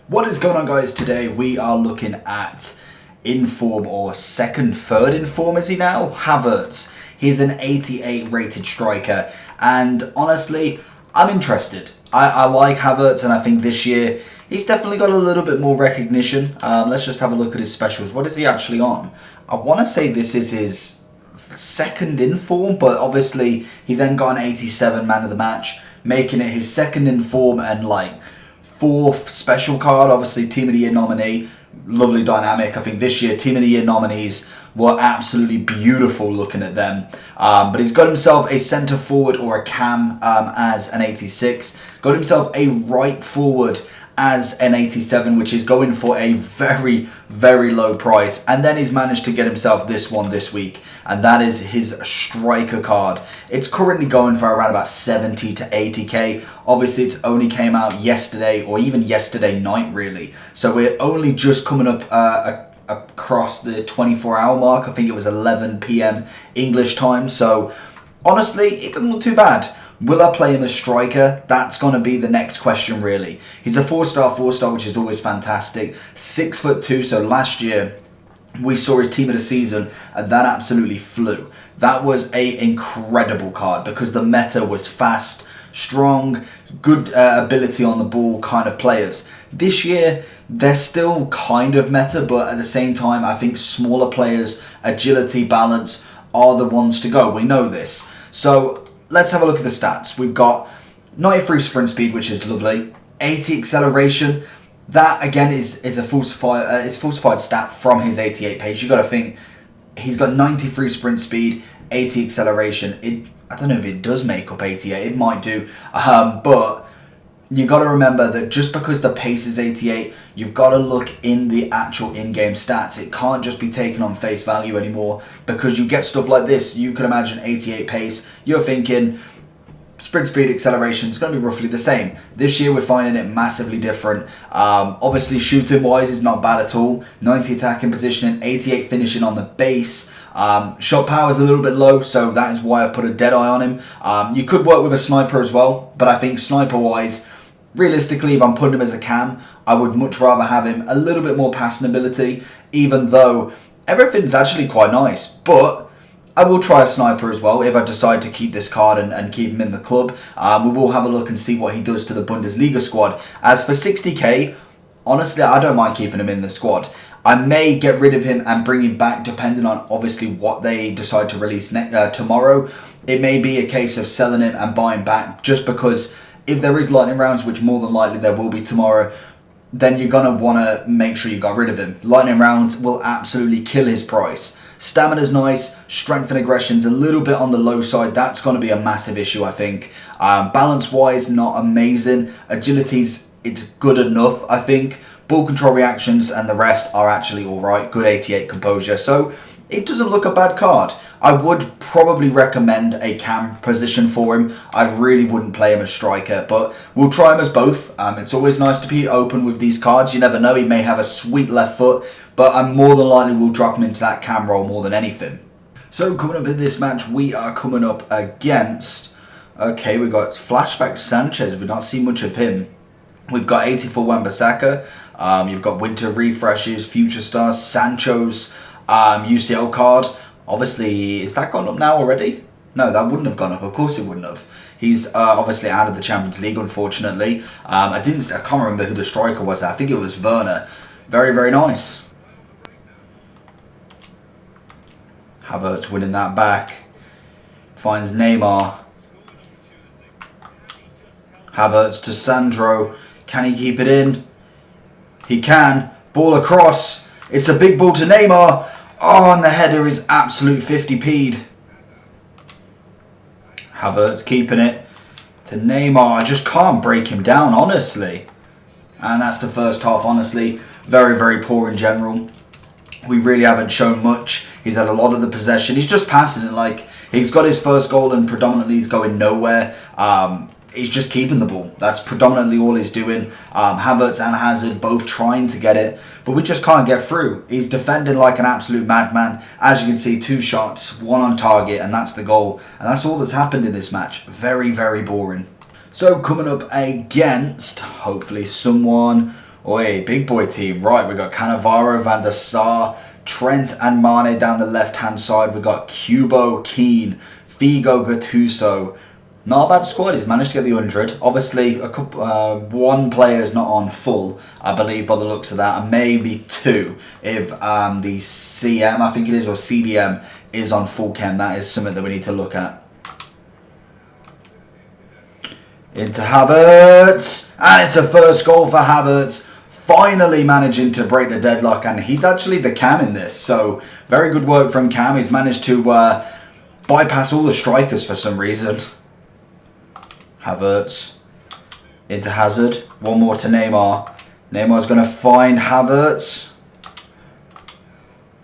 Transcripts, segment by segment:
What is going on, guys? Today we are looking at inform or third inform is he now? Havertz. He's an 88 rated striker, and honestly, I'm interested. I like Havertz, and I think this year he's definitely got a little bit more recognition. Let's just have a look at his specials. What is he actually on? I want to say this is his second inform, but obviously he then got an 87 man of the match, making it his second inform and fourth special card. Obviously team of the year nominee, lovely dynamic. I think this year team of the year nominees were absolutely beautiful looking at them. But he's got himself a centre forward or a cam as an 86, got himself a right forward as an 87, which is going for a very, very low price. And then he's managed to get himself this one this week, and that is his striker card. It's currently going for around about 70 to 80k. Obviously, it's only came out yesterday, or even yesterday night, really. So we're only just coming up across the 24-hour mark. I think it was 11 p.m. English time. So honestly, it doesn't look too bad. Will I play him as striker? That's going to be the next question, really. He's a 4-star, which is always fantastic. 6'2", so last year we saw his team of the season, and that absolutely flew. That was an incredible card because the meta was fast, strong, good ability on the ball kind of players. This year, they're still kind of meta, but at the same time, I think smaller players, agility, balance, are the ones to go. We know this. So let's have a look at the stats. We've got 93 sprint speed, which is lovely. 80 acceleration. That again is a falsified stat from his 88 pace. You got to think he's got 93 sprint speed, 80 acceleration. I don't know if it does make up 88. It might do, but you got to remember that just because the pace is 88, you've got to look in the actual in-game stats. It can't just be taken on face value anymore, because you get stuff like this. You can imagine 88 pace. You're thinking sprint speed, acceleration is going to be roughly the same. This year we're finding it massively different. Obviously shooting wise is not bad at all. 90 attacking positioning, 88 finishing on the base. Shot power is a little bit low, so that is why I've put a dead eye on him. You could work with a sniper as well, but I think sniper wise, realistically, if I'm putting him as a cam, I would much rather have him a little bit more passing ability, even though everything's actually quite nice. But I will try a sniper as well if I decide to keep this card and keep him in the club. We will have a look and see what he does to the Bundesliga squad. As for 60k, honestly, I don't mind keeping him in the squad. I may get rid of him and bring him back depending on obviously what they decide to release tomorrow. It may be a case of selling him and buying back, just because if there is lightning rounds, which more than likely there will be tomorrow, then you're going to want to make sure you got rid of him. Lightning rounds will absolutely kill his price. Stamina's nice, strength and aggression's a little bit on the low side. That's going to be a massive issue, I think. Balance-wise, not amazing. Agility's, it's good enough, I think. Ball control reactions and the rest are actually alright. Good 88 composure. So it doesn't look a bad card. I would probably recommend a cam position for him. I really wouldn't play him as striker, but we'll try him as both. It's always nice to be open with these cards. You never know, he may have a sweet left foot, but I more than likely will drop him into that cam role more than anything. So coming up in this match, we are coming up against, okay, we've got Flashback Sanchez. We've not seen much of him. We've got 84 Wan-Bissaka. You've got Winter Refreshes, Future Stars, Sancho's UCL card. Obviously, is that gone up now already? No, that wouldn't have gone up. Of course it wouldn't have. He's obviously out of the Champions League, unfortunately. I can't remember who the striker was. I think it was Werner. Very, very nice. Havertz winning that back. Finds Neymar. Havertz to Sandro. Can he keep it in? He can. Ball across. It's a big ball to Neymar. Oh, and the header is absolute 50p'd. Havertz keeping it to Neymar. I just can't break him down, honestly. And that's the first half, honestly. Very, very poor in general. We really haven't shown much. He's had a lot of the possession. He's just passing it. He's got his first goal and predominantly he's going nowhere. He's just keeping the ball. That's predominantly all he's doing. Havertz and Hazard both trying to get it, but we just can't get through. He's defending like an absolute madman. As you can see, 2 shots, 1 on target, and that's the goal. And that's all that's happened in this match. Very, very boring. So coming up against, hopefully, someone Oi, big boy team. Right, we got Cannavaro, Van der Sar, Trent and Mane down the left-hand side. We got Kubo, Keane, Figo, Gattuso. Not a bad squad. He's managed to get the 100. Obviously, one player is not on full, I believe, by the looks of that, and maybe two if the CM, I think it is, or CDM is on full chem. That is something that we need to look at. Into Havertz, and it's a first goal for Havertz. Finally managing to break the deadlock, and he's actually the cam in this. So very good work from Cam. He's managed to bypass all the strikers for some reason. Havertz into Hazard. One more to Neymar. Neymar's going to find Havertz.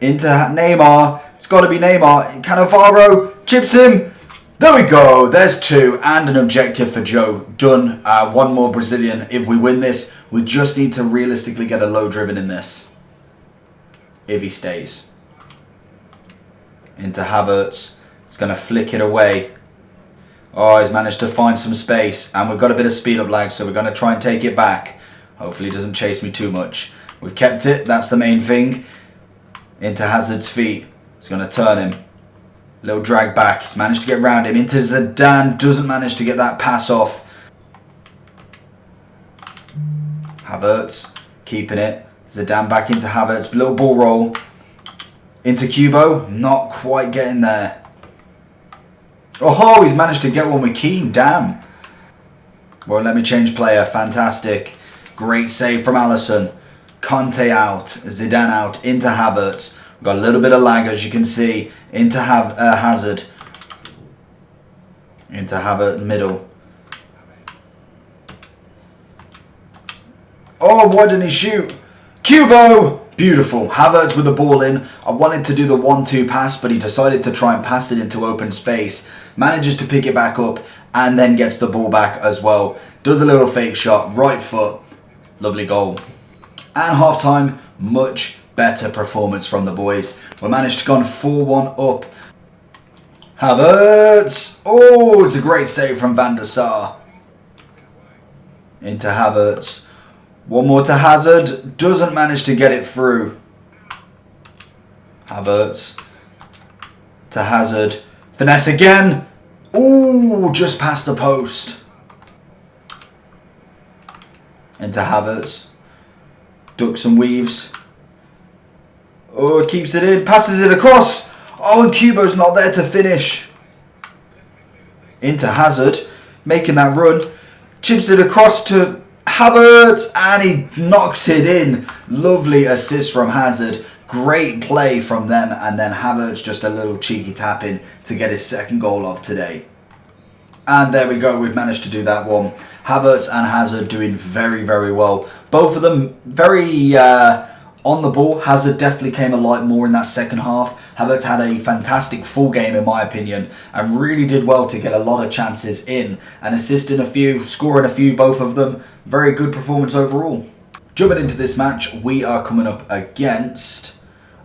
Into Neymar. It's got to be Neymar. Cannavaro chips him. There we go. There's two and an objective for Joe. Done. One more Brazilian. If we win this, we just need to realistically get a low driven in this. If he stays. Into Havertz. It's going to flick it away. Oh, he's managed to find some space. And we've got a bit of speed up lag, so we're going to try and take it back. Hopefully he doesn't chase me too much. We've kept it. That's the main thing. Into Hazard's feet. He's going to turn him. Little drag back. He's managed to get round him. Into Zidane. Doesn't manage to get that pass off. Havertz. Keeping it. Zidane back into Havertz. Little ball roll. Into Kubo. Not quite getting there. Oh, he's managed to get one with Keane. Damn. Won't let me change player. Fantastic. Great save from Alisson. Conte out. Zidane out. Into Havertz. We've got a little bit of lag, as you can see. Into Hazard. Into Havertz middle. Oh, why didn't he shoot? Kubo! Beautiful. Havertz with the ball in. I wanted to do the 1-2 pass, but he decided to try and pass it into open space. Manages to pick it back up and then gets the ball back as well. Does a little fake shot. Right foot. Lovely goal. And half time, much better performance from the boys. We managed to go 4-1 up. Havertz. Oh, it's a great save from Van der Sar. Into Havertz. One more to Hazard. Doesn't manage to get it through. Havertz. To Hazard. Finesse again. Ooh, just past the post. Into Havertz. Ducks and weaves. Oh, keeps it in. Passes it across. Oh, and Kubo's not there to finish. Into Hazard. Making that run. Chips it across to Havertz, and he knocks it in. Lovely assist from Hazard. Great play from them, and then Havertz just a little cheeky tap in to get his second goal of today. And there we go, we've managed to do that one. Havertz and Hazard doing very, very well. Both of them very on the ball. Hazard definitely came alight more in that second half. Havertz had a fantastic full game in my opinion and really did well to get a lot of chances in and assisting a few, scoring a few, both of them. Very good performance overall. Jumping into this match, we are coming up against...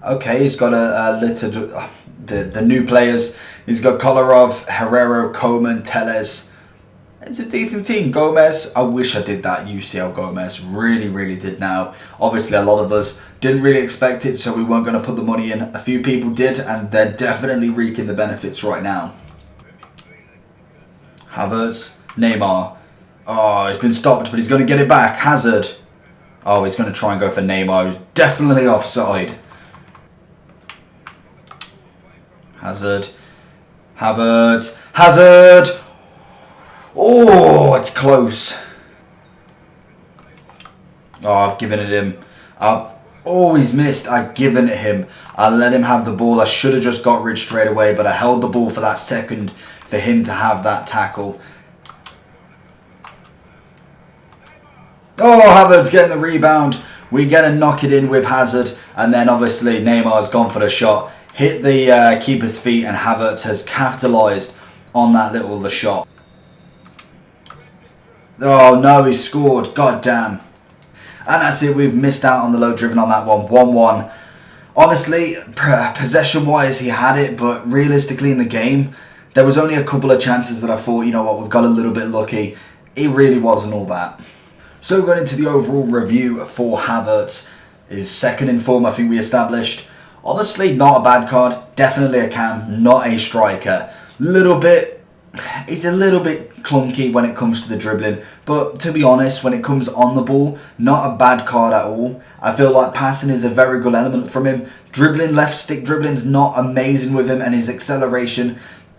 Okay, he's got a little... The new players. He's got Kolarov, Herrero, Coman, Telles. It's a decent team. Gomez, I wish I did that UCL Gomez. Really, really did now. Obviously, a lot of us didn't really expect it, so we weren't going to put the money in. A few people did, and they're definitely reaping the benefits right now. Havertz, Neymar. Oh, he's been stopped, but he's going to get it back. Hazard. Oh, he's going to try and go for Neymar, who's definitely offside. Hazard. Havertz. Hazard! Oh, it's close. Oh, I've given it him. I've always missed. I've given it him. I let him have the ball. I should have just got rid straight away, but I held the ball for that second for him to have that tackle. Oh, Havertz getting the rebound. We get to knock it in with Hazard, and then obviously Neymar's gone for the shot. Hit the keeper's feet, and Havertz has capitalised on that the shot. Oh no, he scored. God damn. And that's it. We've missed out on the low driven on that one. 1-1. Honestly, possession-wise, he had it, but realistically in the game, there was only a couple of chances that I thought, you know what, we've got a little bit lucky. It really wasn't all that. So going into the overall review for Havertz, his second in form, I think we established. Honestly, not a bad card. Definitely a cam, not a striker. He's a little bit clunky when it comes to the dribbling, but to be honest, when it comes on the ball, not a bad card at all. I feel like passing is a very good element from him. Dribbling, left stick dribbling's not amazing with him, and his acceleration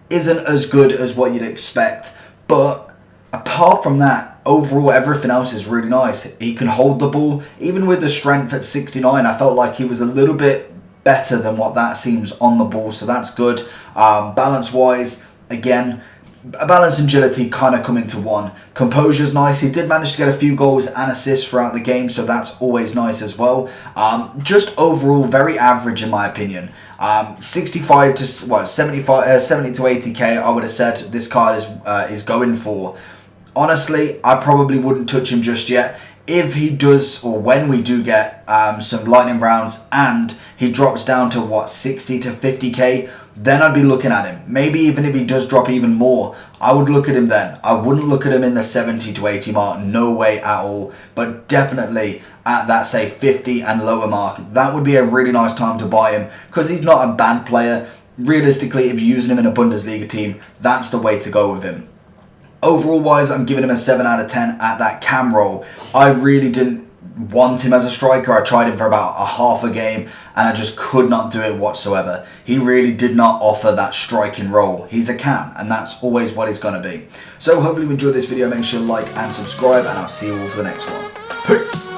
isn't as good as what you'd expect. But apart from that, overall everything else is really nice. He can hold the ball, even with the strength at 69. I felt like he was a little bit better than what that seems on the ball, so that's good. Balance wise, again, balance and agility kind of come into one. Composure's nice. He did manage to get a few goals and assists throughout the game, so that's always nice as well. Just overall, very average in my opinion. 65 to what 75, 70 to 80k. I would have said this card is going for. Honestly, I probably wouldn't touch him just yet. If he does, or when we do get some lightning rounds and he drops down to what 60 to 50k, then I'd be looking at him. Maybe even if he does drop even more, I would look at him then. I wouldn't look at him in the 70 to 80 mark, no way at all. But definitely at that, say, 50 and lower mark, that would be a really nice time to buy him, because he's not a bad player. Realistically, if you're using him in a Bundesliga team, that's the way to go with him. Overall wise, I'm giving him a 7 out of 10 at that cam role. I really didn't want him as a striker. I tried him for about a half a game and I just could not do it whatsoever. He really did not offer that striking role. He's a cam, and that's always what he's going to be. So hopefully you enjoyed this video. Make sure to like and subscribe, and I'll see you all for the next one. Peace!